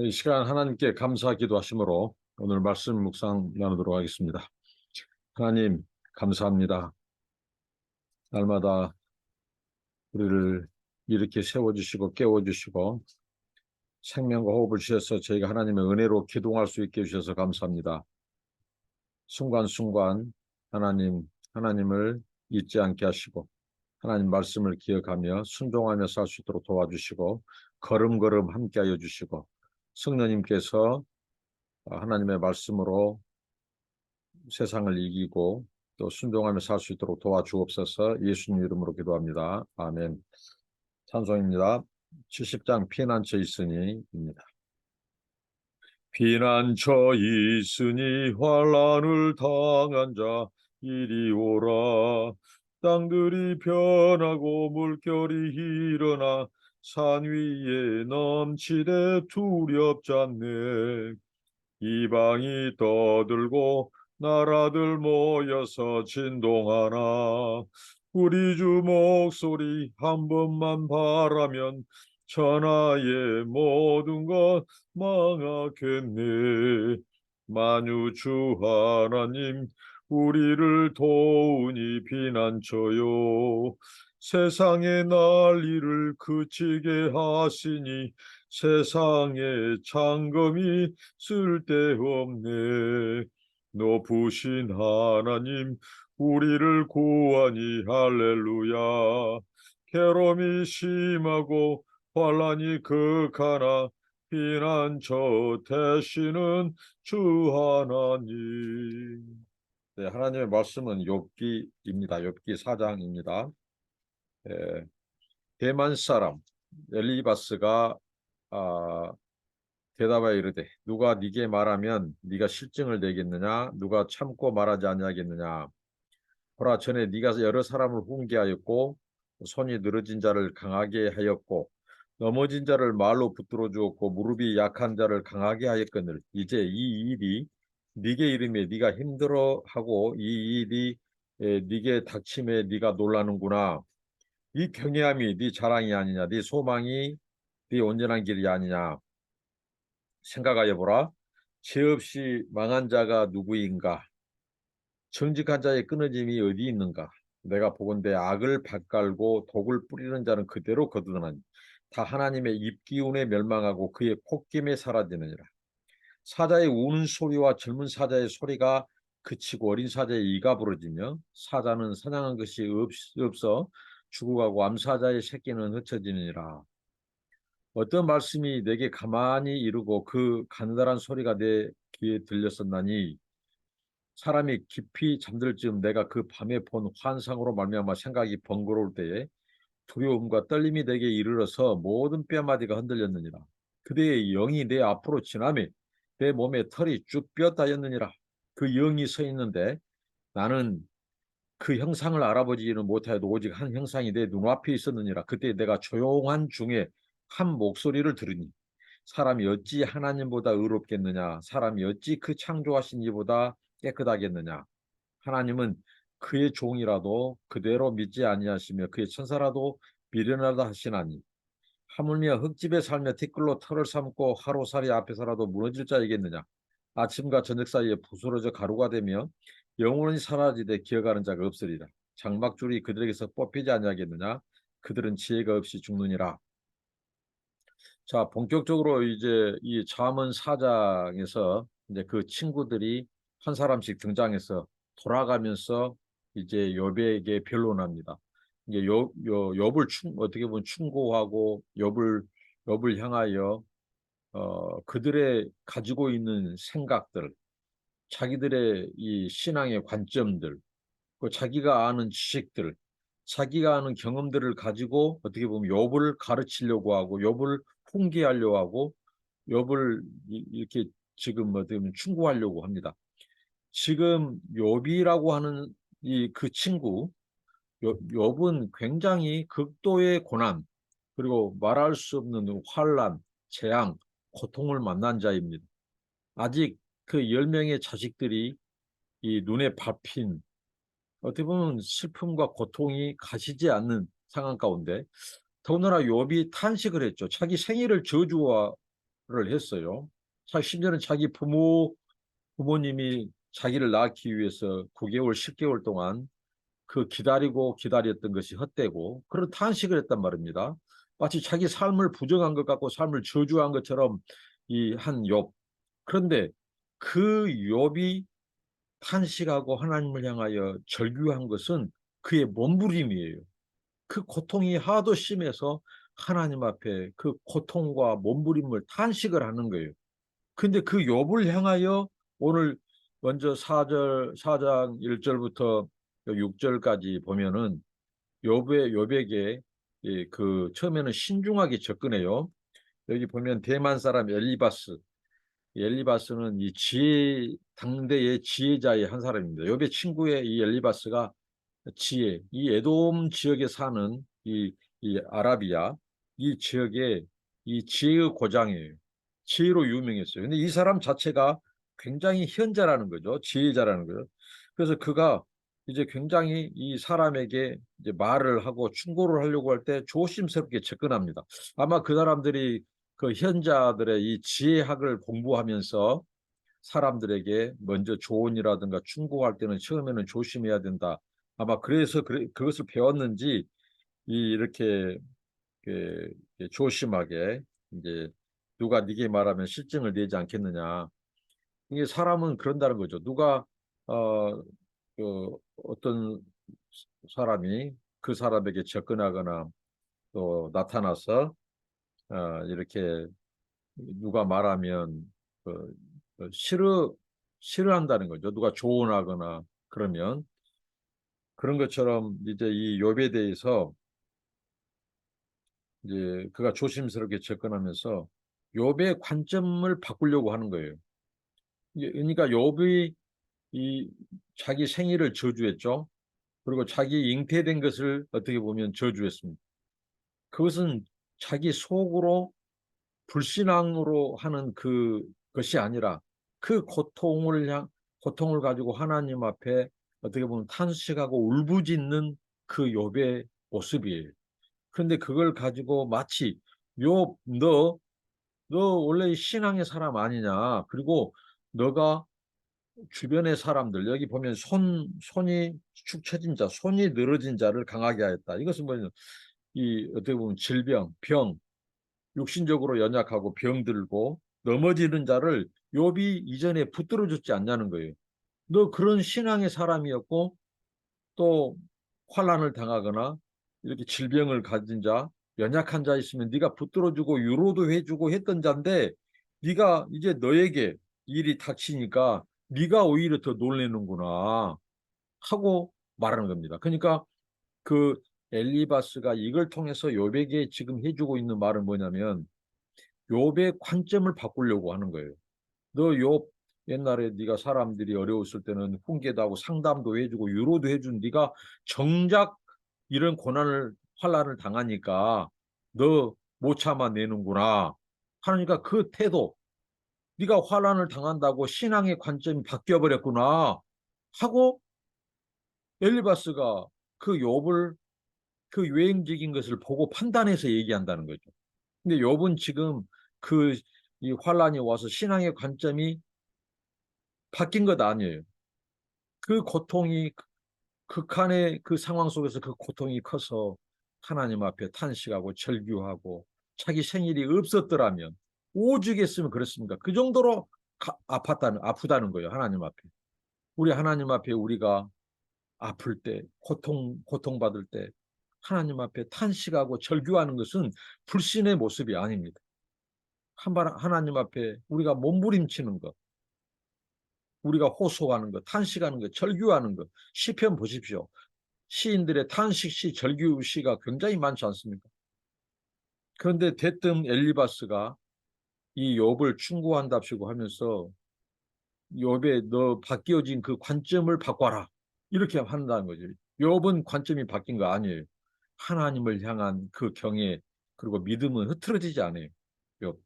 이 시간 하나님께 감사 기도하심으로 오늘 말씀 묵상 나누도록 하겠습니다. 하나님 감사합니다. 날마다 우리를 이렇게 세워주시고 깨워주시고 생명과 호흡을 주셔서 저희가 하나님의 은혜로 기동할 수 있게 해주셔서 감사합니다. 순간순간 하나님을 잊지 않게 하시고 하나님 말씀을 기억하며 순종하며 살 수 있도록 도와주시고 걸음걸음 함께하여 주시고 성령님께서 하나님의 말씀으로 세상을 이기고 또 순종하며 살 수 있도록 도와주옵소서. 예수님 이름으로 기도합니다. 아멘. 찬송입니다. 70장 피난처 있으니입니다. 피난처 있으니 환난을 당한 자 이리 오라. 땅들이 변하고 물결이 일어나 산 위에 넘치되 두렵지 않네. 이방이 떠들고 나라들 모여서 진동하나 우리 주 목소리 한 번만 바라면 천하의 모든 것 망하겠네. 만유 주 하나님 우리를 도우니 피난처요. 세상의 난리를 그치게 하시니 세상의 창검이 쓸데없네. 높으신 하나님 우리를 구하니 할렐루야. 괴로움이 심하고 환난이 극하나 피난처 되시는 주 하나님. 네, 하나님의 말씀은 욥기입니다. 욥기 4장입니다. 대만 사람 엘리바스가 대답하여 이르되 누가 네게 말하면 네가 실증을 내겠느냐? 누가 참고 말하지 아니하겠느냐? 보라, 전에 네가 여러 사람을 훈계하였고 손이 늘어진 자를 강하게 하였고 넘어진 자를 말로 붙들어 주었고 무릎이 약한 자를 강하게 하였거늘 이제 이 일이 네게 이름에 네가 힘들어하고 이 일이 네게 닥침에 네가 놀라는구나. 네 경외함이 네 자랑이 아니냐? 네 소망이 네 온전한 길이 아니냐? 생각하여 보라. 죄 없이 망한 자가 누구인가? 정직한 자의 끊어짐이 어디 있는가? 내가 보건대 악을 밭갈고 독을 뿌리는 자는 그대로 거두나니 다 하나님의 입기운에 멸망하고 그의 콧김에 사라지느니라. 사자의 우는 소리와 젊은 사자의 소리가 그치고 어린 사자의 이가 부러지며 사자는 사냥한 것이 없어 죽어가고 암사자의 새끼는 흩어지느니라. 어떤 말씀이 내게 가만히 이르고 그 가느다란 소리가 내 귀에 들렸었나니 사람이 깊이 잠들 즈음 내가 그 밤에 본 환상으로 말미암아 생각이 번거로울 때에 두려움과 떨림이 내게 이르러서 모든 뼈마디가 흔들렸느니라. 그대의 영이 내 앞으로 지나며 내 몸에 털이 쭉 뼈다였느니라. 그 영이 서 있는데 나는 그 형상을 알아보지는 못하여도 오직 한 형상이 내 눈앞에 있었느니라. 그때 내가 조용한 중에 한 목소리를 들으니 사람이 어찌 하나님보다 의롭겠느냐? 사람이 어찌 그 창조하신 이보다 깨끗하겠느냐? 하나님은 그의 종이라도 그대로 믿지 아니하시며 그의 천사라도 미련하다 하시나니 하물며 흙집에 살며 티끌로 털을 삼고 하루살이 앞에서라도 무너질 자이겠느냐? 아침과 저녁 사이에 부스러져 가루가 되며 영원히 사라지되 기어가는 자가 없으리라. 장막줄이 그들에게서 뽑히지 아니하겠느냐? 그들은 지혜가 없이 죽느니라. 자, 본격적으로 이제 이 잠언 4장에서 이제 그 친구들이 한 사람씩 등장해서 돌아가면서 이제 욥에게 변론합니다. 이제 욥을 어떻게 보면 충고하고 욥을 향하여 그들의 가지고 있는 생각들, 자기들의 이 신앙의 관점들, 그 자기가 아는 지식들, 자기가 아는 경험들을 가지고 어떻게 보면 욥을 가르치려고 하고 욥을 훈계하려고 하고 욥을 이렇게 지금 어떻게 보면 충고하려고 합니다. 지금 욥이라고 하는 이 그 친구 욥은 굉장히 극도의 고난 그리고 말할 수 없는 환난, 재앙, 고통을 만난 자입니다. 아직 그 10명의 자식들이 이 눈에 밟힌 어떻게 보면 슬픔과 고통이 가시지 않는 상황 가운데 더군다나 욥이 탄식을 했죠. 자기 생일을 저주하고 했어요. 심지어는 자기 부모님이 자기를 낳기 위해서 9개월, 10개월 동안 그 기다리고 기다렸던 것이 헛되고 그런 탄식을 했단 말입니다. 마치 자기 삶을 부정한 것 같고 삶을 저주한 것처럼 이 한 욥. 그런데 그 욥이 탄식하고 하나님을 향하여 절규한 것은 그의 몸부림이에요. 그 고통이 하도 심해서 하나님 앞에 그 고통과 몸부림을 탄식을 하는 거예요. 근데 그 욥을 향하여 오늘 먼저 4장 1절부터 6절까지 보면은 욥에게 그 처음에는 신중하게 접근해요. 여기 보면 대만 사람 엘리바스는 이 당대의 지혜자의 한 사람입니다. 욥의 친구의 이 엘리바스가 이 에돔 지역에 사는 이 아라비아 이 지역의 이 지혜의 고장이에요. 지혜로 유명했어요. 근데 이 사람 자체가 굉장히 현자라는 거죠. 지혜자라는 거죠. 그래서 그가 이제 굉장히 이 사람에게 이제 말을 하고 충고를 하려고 할 때 조심스럽게 접근합니다. 아마 그 사람들이 그 현자들의 이 지혜학을 공부하면서 사람들에게 먼저 조언이라든가 충고할 때는 처음에는 조심해야 된다. 아마 그래서 그것을 배웠는지 이렇게 조심하게 이제 누가 네게 말하면 실증을 내지 않겠느냐. 이게 사람은 그런다는 거죠. 누가 어, 어떤 사람이 그 사람에게 접근하거나 또 나타나서 이렇게 누가 말하면 싫어한다는 거죠. 누가 조언하거나 그러면 그런 것처럼 이제 이 욥에 대해서 이제 그가 조심스럽게 접근하면서 욥의 관점을 바꾸려고 하는 거예요. 그러니까 욥이 이 자기 생일을 저주했죠. 그리고 자기 잉태된 것을 어떻게 보면 저주했습니다. 그것은 자기 속으로 불신앙으로 하는 그것이 아니라 그 고통을 가지고 하나님 앞에 어떻게 보면 탄식하고 울부짖는 그 욥의 모습이에요. 그런데 그걸 가지고 마치 욥, 너 원래 신앙의 사람 아니냐? 그리고 너가 주변의 사람들 여기 보면 손이 축 처진 자, 손이 늘어진 자를 강하게 하였다. 이것은 뭐냐? 이 어떻게 보면 질병, 병, 육신적으로 연약하고 병들고 넘어지는 자를 욥이 이전에 붙들어 줬지 않냐는 거예요. 너 그런 신앙의 사람이었고 또 환난을 당하거나 이렇게 질병을 가진 자, 연약한 자 있으면 네가 붙들어주고 위로도 해주고 했던 자인데 네가 이제 너에게 일이 닥치니까 네가 오히려 더 놀래는구나 하고 말하는 겁니다. 그러니까 그 엘리바스가 이걸 통해서 욥에게 지금 해주고 있는 말은 뭐냐면 욥의 관점을 바꾸려고 하는 거예요. 너 욥 옛날에 네가 사람들이 어려웠을 때는 훈계도 하고 상담도 해주고 위로도 해준 네가 정작 이런 고난을 환난을 당하니까 너 못 참아내는구나. 하니까 그 태도 네가 환난을 당한다고 신앙의 관점이 바뀌어 버렸구나 하고 엘리바스가 그 욥을 그 외행적인 것을 보고 판단해서 얘기한다는 거죠. 근데 욥은 지금 그 이 환란이 와서 신앙의 관점이 바뀐 것 아니에요. 그 고통이 극한의 그 상황 속에서 그 고통이 커서 하나님 앞에 탄식하고 절규하고 자기 생일이 없었더라면 오죽했으면 그렇습니까? 그 정도로 아프다는 거예요. 하나님 앞에. 우리 하나님 앞에 우리가 아플 때, 고통받을 때 하나님 앞에 탄식하고 절규하는 것은 불신의 모습이 아닙니다. 하나님 앞에 우리가 몸부림치는 것, 우리가 호소하는 것, 탄식하는 것, 절규하는 것, 시편 보십시오. 시인들의 탄식시, 절규시가 굉장히 많지 않습니까? 그런데 대뜸 엘리바스가 이 욥을 충고한답시고 하면서 욥에 너 바뀌어진 그 관점을 바꿔라. 이렇게 한다는 거죠. 욥은 관점이 바뀐 거 아니에요. 하나님을 향한 그 경외 그리고 믿음은 흐트러지지 않아요. 욥.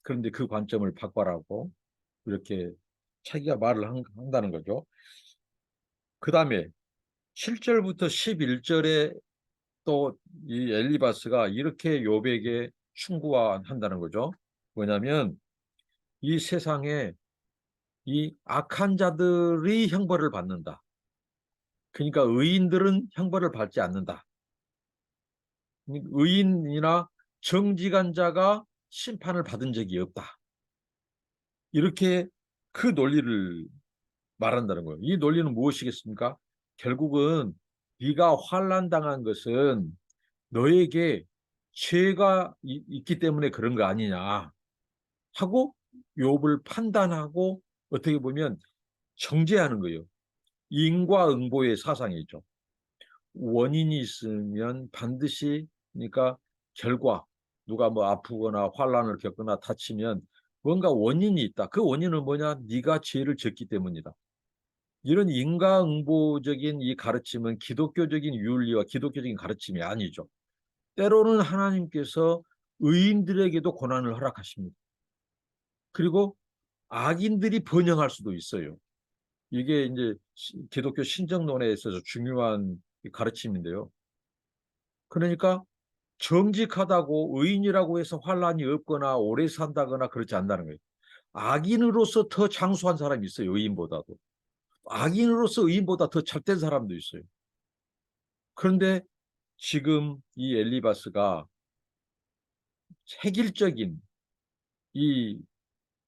그런데 그 관점을 바꿔라고 이렇게 자기가 말을 한다는 거죠. 그 다음에 7절부터 11절에 또 이 엘리바스가 이렇게 욥에게 충고한다는 거죠. 뭐냐면 이 세상에 이 악한 자들이 형벌을 받는다. 그러니까 의인들은 형벌을 받지 않는다. 의인이나 정직한 자가 심판을 받은 적이 없다. 이렇게 그 논리를 말한다는 거예요. 이 논리는 무엇이겠습니까? 결국은 네가 환난당한 것은 너에게 죄가 있기 때문에 그런 거 아니냐 하고 욥을 판단하고 어떻게 보면 정죄하는 거예요. 인과응보의 사상이죠. 원인이 있으면 반드시 그러니까 결과 누가 뭐 아프거나 환난을 겪거나 다치면 뭔가 원인이 있다. 그 원인은 뭐냐? 네가 죄를 졌기 때문이다. 이런 인과응보적인 이 가르침은 기독교적인 윤리와 기독교적인 가르침이 아니죠. 때로는 하나님께서 의인들에게도 고난을 허락하십니다. 그리고 악인들이 번영할 수도 있어요. 이게 이제 기독교 신정론에 있어서 중요한 가르침인데요. 그러니까 정직하다고 의인이라고 해서 환난이 없거나 오래 산다거나 그렇지 않다는 거예요. 악인으로서 더 장수한 사람이 있어요. 의인보다도. 악인으로서 의인보다 더 잘된 사람도 있어요. 그런데 지금 이 엘리바스가 획일적인 이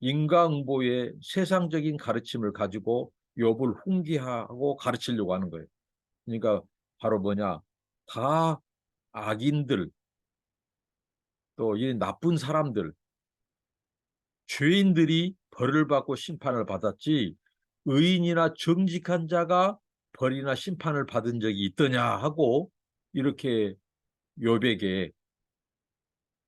인과응보의 세상적인 가르침을 가지고 욥을 훈계하고 가르치려고 하는 거예요. 그러니까 바로 뭐냐? 다 악인들, 또 이 나쁜 사람들, 죄인들이 벌을 받고 심판을 받았지 의인이나 정직한 자가 벌이나 심판을 받은 적이 있더냐 하고 이렇게 욥에게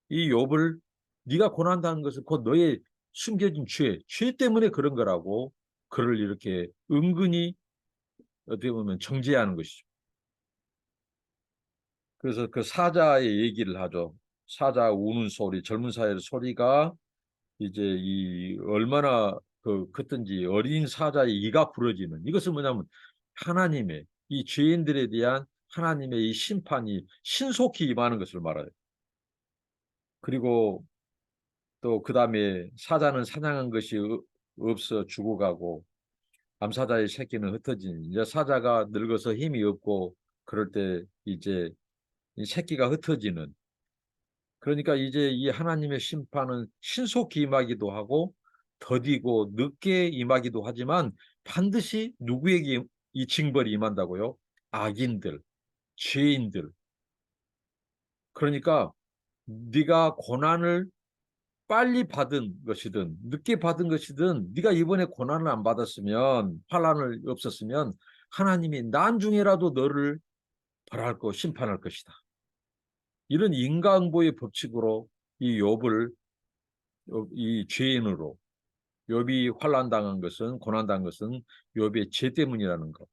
이 욥을 네가 고난당한 것은 곧 너의 숨겨진 죄 때문에 그런 거라고 그를 이렇게 은근히 어떻게 보면 정죄하는 것이죠. 그래서 그 사자의 얘기를 하죠. 사자 우는 소리, 젊은 사자의 소리가 이제 이 얼마나 그든지 어린 사자의 이가 부러지는 이것은 뭐냐면 하나님의 이 죄인들에 대한 하나님의 이 심판이 신속히 임하는 것을 말해요. 그리고 또 그다음에 사자는 사냥한 것이 없어 죽어가고 암사자의 새끼는 흩어지니 이제 사자가 늙어서 힘이 없고 그럴 때 이제 이 새끼가 흩어지는 그러니까 이제 이 하나님의 심판은 신속히 임하기도 하고 더디고 늦게 임하기도 하지만 반드시 누구에게 이 징벌이 임한다고요? 악인들, 죄인들. 그러니까 네가 고난을 빨리 받은 것이든 늦게 받은 것이든 네가 이번에 고난을 안 받았으면 환난을 없었으면 하나님이 나중에라도 너를 벌할 거 심판할 것이다. 이런 인과응보의 법칙으로 이 욥을 이 죄인으로 욥이 환난당한 것은 고난당한 것은 욥의 죄 때문이라는 것.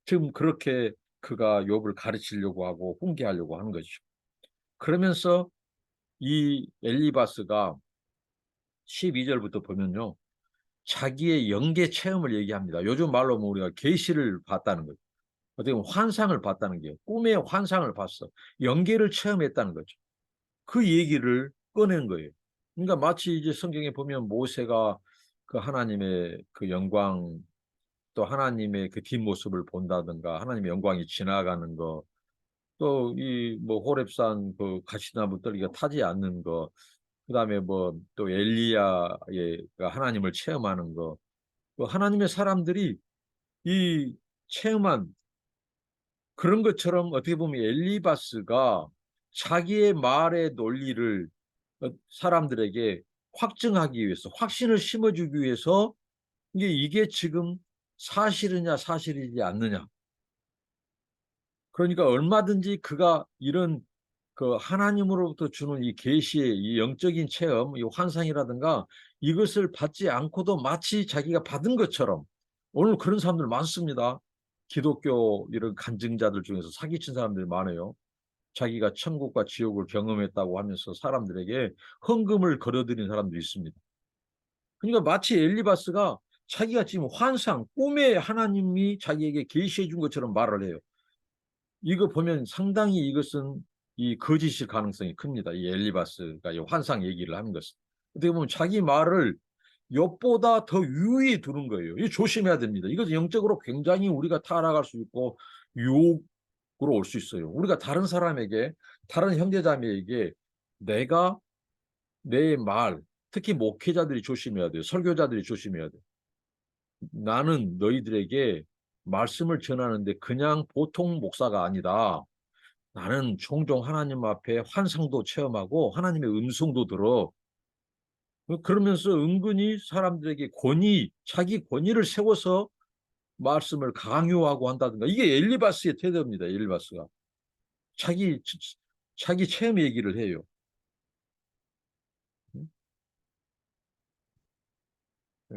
지금 그렇게 그가 욥을 가르치려고 하고 훈계하려고 하는 것이죠. 그러면서 이 엘리바스가 12절부터 보면요. 자기의 영계 체험을 얘기합니다. 요즘 말로 뭐 우리가 계시를 봤다는 거죠. 어떻게 보면 환상을 봤다는 게 꿈의 환상을 봤어. 영계를 체험했다는 거죠. 그 얘기를 꺼낸 거예요. 그러니까 마치 이제 성경에 보면 모세가 그 하나님의 그 영광 또 하나님의 그 뒷모습을 본다든가 하나님의 영광이 지나가는 거 또 이 뭐 호렙산 그 가시나무 떨기가 타지 않는 거 그다음에 뭐 또 엘리야의 하나님을 체험하는 거 또 하나님의 사람들이 이 체험한 그런 것처럼 어떻게 보면 엘리바스가 자기의 말의 논리를 사람들에게 확증하기 위해서 확신을 심어주기 위해서 이게 지금 사실이냐 사실이지 않느냐 그러니까 얼마든지 그가 이런 그 하나님으로부터 주는 이 계시의 이 영적인 체험, 이 환상이라든가 이것을 받지 않고도 마치 자기가 받은 것처럼 오늘 그런 사람들 많습니다. 기독교 이런 간증자들 중에서 사기친 사람들이 많아요. 자기가 천국과 지옥을 경험했다고 하면서 사람들에게 헌금을 걸어들인 사람도 있습니다. 그러니까 마치 엘리바스가 자기가 지금 환상, 꿈에 하나님이 자기에게 계시해 준 것처럼 말을 해요. 이거 보면 상당히 이것은 이 거짓일 가능성이 큽니다. 이 엘리바스가 이 환상 얘기를 하는 것은. 어떻게 보면 자기 말을 엿보다 더 유의에 두는 거예요. 이거 조심해야 됩니다. 이것은 영적으로 굉장히 우리가 타락할 수 있고 유혹으로 올 수 있어요. 우리가 다른 사람에게, 다른 형제자매에게 내가 내 말, 특히 목회자들이 조심해야 돼요. 설교자들이 조심해야 돼요. 나는 너희들에게 말씀을 전하는데 그냥 보통 목사가 아니다. 나는 종종 하나님 앞에 환상도 체험하고 하나님의 음성도 들어. 그러면서 은근히 사람들에게 자기 권위를 세워서 말씀을 강요하고 한다든가. 이게 엘리바스의 태도입니다. 엘리바스가. 자기, 자기 체험 얘기를 해요. 에,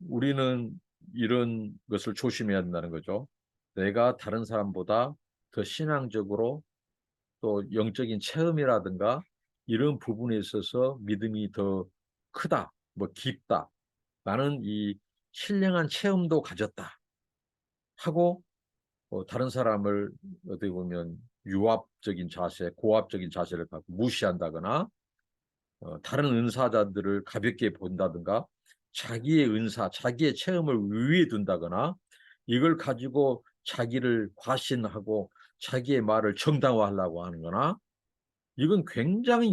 우리는 이런 것을 조심해야 된다는 거죠. 내가 다른 사람보다 더 신앙적으로 또 영적인 체험이라든가 이런 부분에 있어서 믿음이 더 크다, 뭐 깊다. 나는 이 신령한 체험도 가졌다 하고 다른 사람을 어떻게 보면 유압적인 자세, 고압적인 자세를 갖고 무시한다거나 다른 은사자들을 가볍게 본다든가 자기의 은사, 자기의 체험을 위에 둔다거나 이걸 가지고 자기를 과신하고 자기의 말을 정당화하려고 하는 거나 이건 굉장히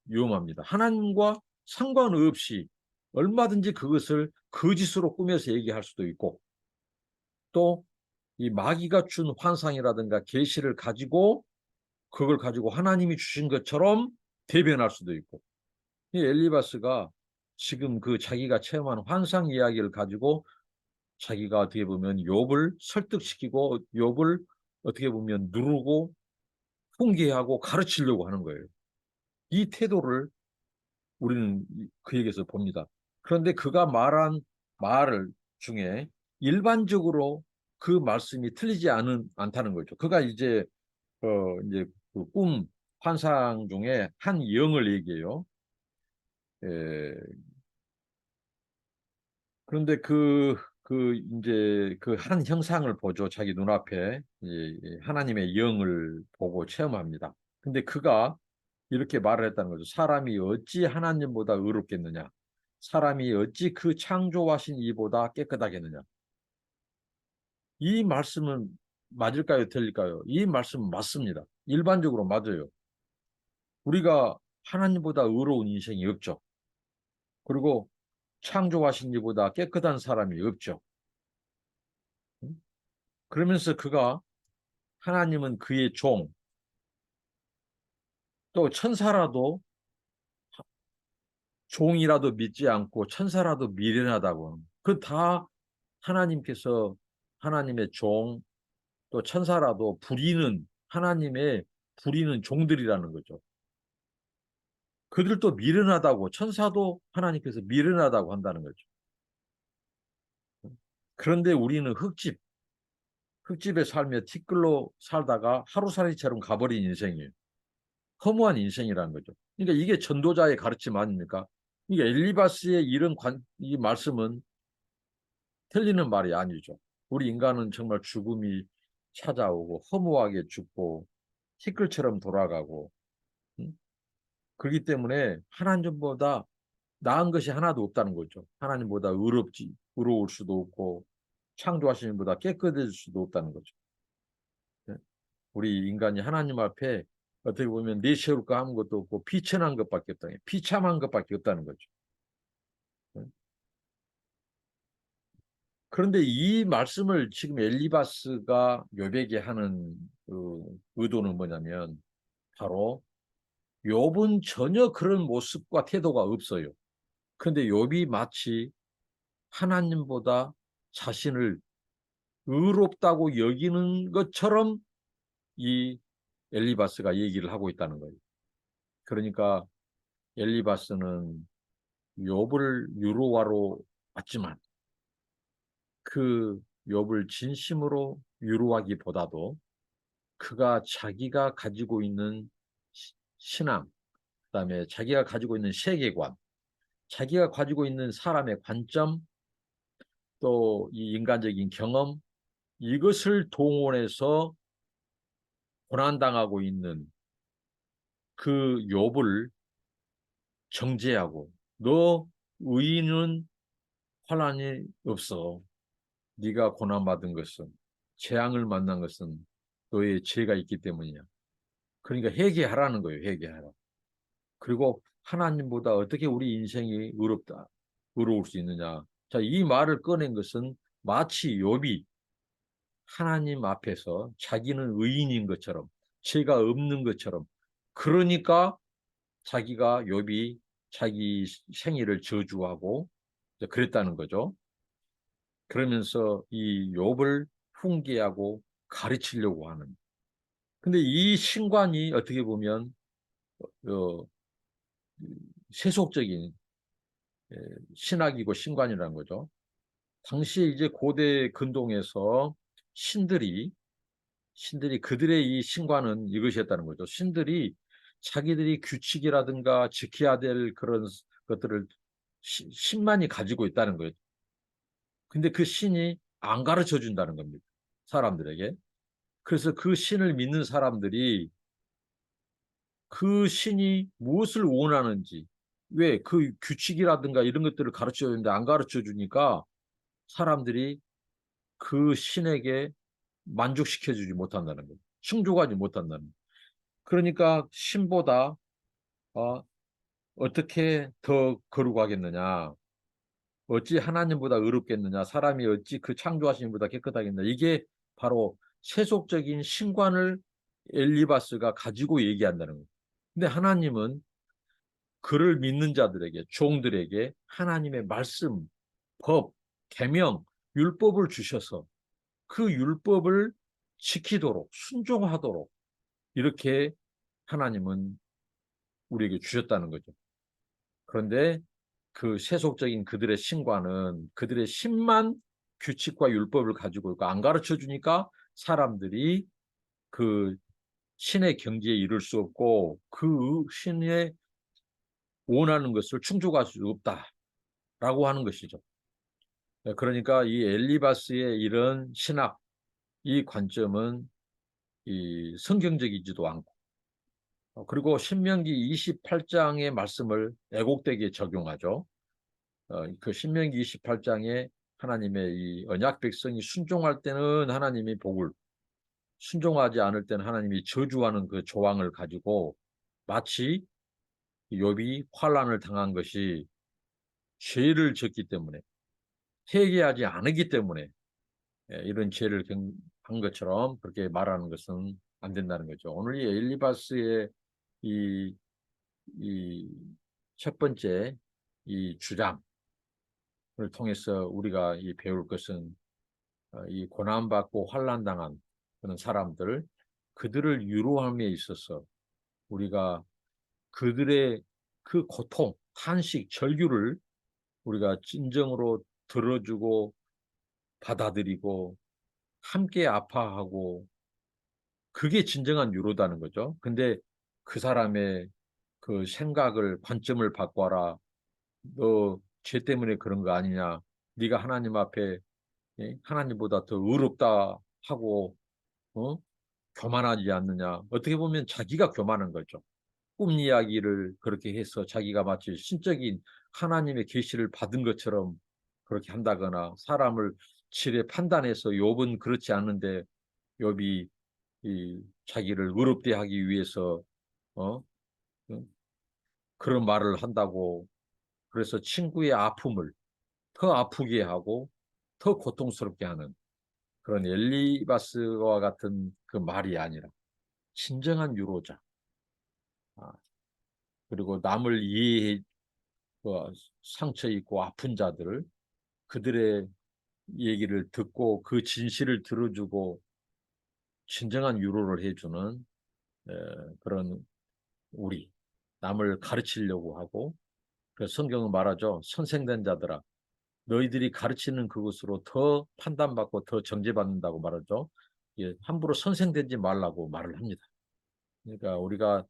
위험합니다. 하나님과 상관없이 얼마든지 그것을 거짓으로 꾸며서 얘기할 수도 있고 또 이 마귀가 준 환상이라든가 계시를 가지고 그걸 가지고 하나님이 주신 것처럼 대변할 수도 있고 이 엘리바스가 지금 그 자기가 체험한 환상 이야기를 가지고 자기가 어떻게 보면 욥을 설득시키고 욥을 어떻게 보면 누르고 훈계하고 가르치려고 하는 거예요. 이 태도를 우리는 그에게서 봅니다. 그런데 그가 말한 말 중에 일반적으로 그 말씀이 틀리지 않다는 거죠. 그가 이제 그꿈 환상 중에 한 영을 얘기해요. 에, 그런데 이제 그 한 형상을 보죠. 자기 눈앞에 하나님의 영을 보고 체험합니다. 근데 그가 이렇게 말을 했다는 거죠. 사람이 어찌 하나님보다 의롭겠느냐? 사람이 어찌 그 창조하신 이보다 깨끗하겠느냐? 이 말씀은 맞을까요? 틀릴까요? 이 말씀은 맞습니다. 일반적으로 맞아요. 우리가 하나님보다 의로운 인생이 없죠. 그리고 창조하신 이보다 깨끗한 사람이 없죠. 그러면서 그가 하나님은 그의 종, 또 천사라도 종이라도 믿지 않고 천사라도 미련하다고. 그 다 하나님께서 하나님의 종, 또 천사라도 하나님의 부리는 종들이라는 거죠. 그들도 미련하다고, 천사도 하나님께서 미련하다고 한다는 거죠. 그런데 우리는 흙집에 살며 티끌로 살다가 하루살이처럼 가버린 인생이에요. 허무한 인생이라는 거죠. 그러니까 이게 전도자의 가르침 아닙니까? 그러니까 엘리바스의 이 말씀은 틀리는 말이 아니죠. 우리 인간은 정말 죽음이 찾아오고 허무하게 죽고 티끌처럼 돌아가고 그렇기 때문에 하나님보다 나은 것이 하나도 없다는 거죠. 하나님보다 의로울 수도 없고 창조하신 분보다 깨끗해질 수도 없다는 거죠. 네? 우리 인간이 하나님 앞에 어떻게 보면 내세울 거 아무것도 없고 비천한 것밖에 없다. 비참한 것밖에 없다는 거죠. 네? 그런데 이 말씀을 지금 엘리바스가 욥에게 하는 그 의도는 뭐냐면 바로 욥은 전혀 그런 모습과 태도가 없어요. 그런데 욥이 마치 하나님보다 자신을 의롭다고 여기는 것처럼 이 엘리바스가 얘기를 하고 있다는 거예요. 그러니까 엘리바스는 욥을 위로하러 왔지만 그 욥을 진심으로 위로하기보다도 그가 자기가 가지고 있는 신앙, 그다음에 자기가 가지고 있는 세계관, 자기가 가지고 있는 사람의 관점, 또 이 인간적인 경험, 이것을 동원해서 고난당하고 있는 그 욥을 정죄하고 너 의인은 환난이 없어. 네가 고난받은 것은 재앙을 만난 것은 너의 죄가 있기 때문이야. 그러니까 회개하라는 거예요. 회개하라. 그리고 하나님보다 어떻게 우리 인생이 의로울 수 있느냐. 자, 이 말을 꺼낸 것은 마치 욥이 하나님 앞에서 자기는 의인인 것처럼 죄가 없는 것처럼 그러니까 자기가 욥이 자기 생일을 저주하고 그랬다는 거죠. 그러면서 이 욥을 훈계하고 가르치려고 하는. 근데 이 신관이 어떻게 보면 어, 세속적인 신학이고 신관이라는 거죠. 당시에 이제 고대 근동에서 신들이 그들의 이 신관은 이것이었다는 거죠. 신들이 자기들이 규칙이라든가 지켜야 될 그런 것들을 신만이 가지고 있다는 거예요. 근데 그 신이 안 가르쳐 준다는 겁니다. 사람들에게. 그래서 그 신을 믿는 사람들이 그 신이 무엇을 원하는지, 왜 그 규칙이라든가 이런 것들을 가르쳐 주는데 안 가르쳐 주니까 사람들이 그 신에게 만족시켜 주지 못한다는 거예요. 충족하지 못한다는 거예요. 그러니까 신보다 어떻게 더 거룩하겠느냐? 어찌 하나님보다 의롭겠느냐? 사람이 어찌 그 창조하신 분보다 깨끗하겠느냐? 이게 바로 세속적인 신관을 엘리바스가 가지고 얘기한다는 거예요. 근데 하나님은 그를 믿는 자들에게, 종들에게 하나님의 말씀, 법, 계명, 율법을 주셔서 그 율법을 지키도록, 순종하도록 이렇게 하나님은 우리에게 주셨다는 거죠. 그런데 그 세속적인 그들의 신과는 그들의 신만 규칙과 율법을 가지고 있고 안 가르쳐 주니까 사람들이 그 신의 경지에 이를 수 없고 그 신의 원하는 것을 충족할 수 없다라고 하는 것이죠. 그러니까 이 엘리바스의 이런 신학, 이 관점은 이 성경적이지도 않고 그리고 신명기 28장의 말씀을 애곡되게 적용하죠. 그 신명기 28장에 하나님의 이 언약 백성이 순종할 때는 하나님이 복을, 순종하지 않을 때는 하나님이 저주하는 그 조항을 가지고 마치 욥이 환난을 당한 것이 죄를 졌기 때문에 회개하지 않았기 때문에 이런 죄를 한 것처럼 그렇게 말하는 것은 안 된다는 거죠. 오늘 이 엘리바스의 이, 이 첫 번째 이 주장을 통해서 우리가 이 배울 것은 이 고난받고 환난당한 그런 사람들, 그들을 위로함에 있어서 우리가 그들의 그 고통, 탄식, 절규를 우리가 진정으로 들어주고 받아들이고 함께 아파하고 그게 진정한 위로다는 거죠. 근데 그 사람의 그 생각을 관점을 바꿔라. 너 죄 때문에 그런 거 아니냐. 네가 하나님 앞에 하나님보다 더 의롭다 하고 어? 교만하지 않느냐. 어떻게 보면 자기가 교만한 거죠. 꿈 이야기를 그렇게 해서 자기가 마치 신적인 하나님의 계시를 받은 것처럼 그렇게 한다거나 사람을 지레 판단해서 욥은 그렇지 않은데 욥이 이 자기를 의롭게 하기 위해서 어? 그런 말을 한다고 그래서 친구의 아픔을 더 아프게 하고 더 고통스럽게 하는 그런 엘리바스와 같은 그 말이 아니라 진정한 유로자 그리고 남을 이해해 상처 있고 아픈 자들을 그들의 얘기를 듣고 그 진실을 들어주고 진정한 위로를 해주는 그런 우리 남을 가르치려고 하고 그래서 성경은 말하죠. 선생된 자들아 너희들이 가르치는 그것으로 더 판단받고 더 정죄받는다고 말하죠. 예, 함부로 선생되지 말라고 말을 합니다. 그러니까 우리가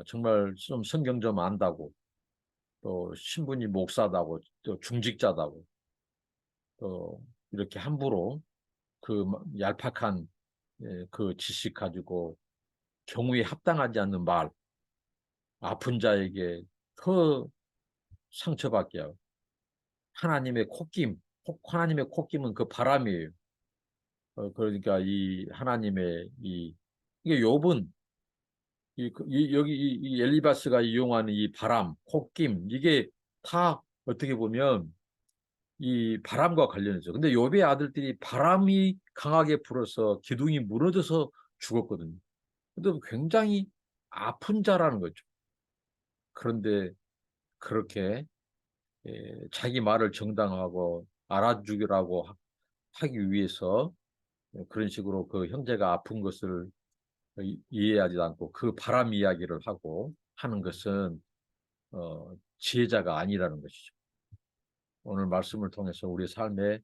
정말 좀 성경 좀 안다고 또 신분이 목사다고 또 중직자다고 또 이렇게 함부로 그 얄팍한 그 지식 가지고 경우에 합당하지 않는 말, 아픈 자에게 더 상처받게. 하나님의 콧김, 하나님의 콧김은 그 바람이에요. 그러니까 이 하나님의 이게 욥은 여기 이 엘리바스가 이용하는 이 바람, 콧김 이게 다 어떻게 보면 이 바람과 관련해서. 근데 욥의 아들들이 바람이 강하게 불어서 기둥이 무너져서 죽었거든요. 근데 굉장히 아픈 자라는 거죠. 그런데 그렇게 자기 말을 정당하고 알아주기라고 하기 위해서 그런 식으로 그 형제가 아픈 것을 이해하지 않고 그 바람 이야기를 하고 하는 것은 지혜자가 아니라는 것이죠. 오늘 말씀을 통해서 우리 삶의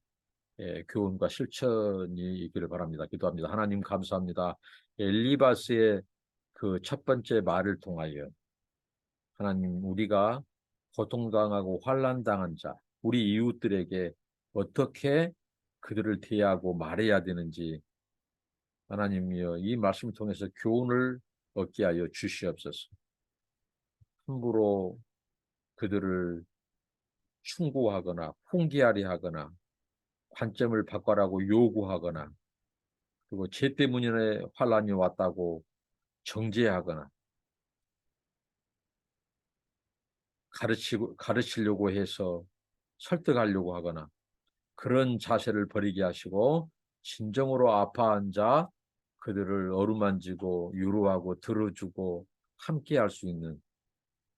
교훈과 실천이 있기를 바랍니다. 기도합니다. 하나님 감사합니다. 엘리바스의 그 첫 번째 말을 통하여 하나님 우리가 고통당하고 환난당한 자, 우리 이웃들에게 어떻게 그들을 대하고 말해야 되는지 하나님이여 이 말씀을 통해서 교훈을 얻게 하여 주시옵소서. 함부로 그들을 충고하거나 훈계하려 하거나 관점을 바꿔라고 요구하거나 그리고 죄 때문에 환란이 왔다고 정죄하거나 가르치려고 해서 설득하려고 하거나 그런 자세를 버리게 하시고 진정으로 아파한 자 그들을 어루만지고 위로하고 들어주고 함께 할 수 있는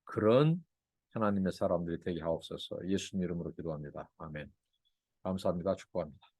그런 하나님의 사람들이 되게 하옵소서. 예수님 이름으로 기도합니다. 아멘. 감사합니다. 축복합니다.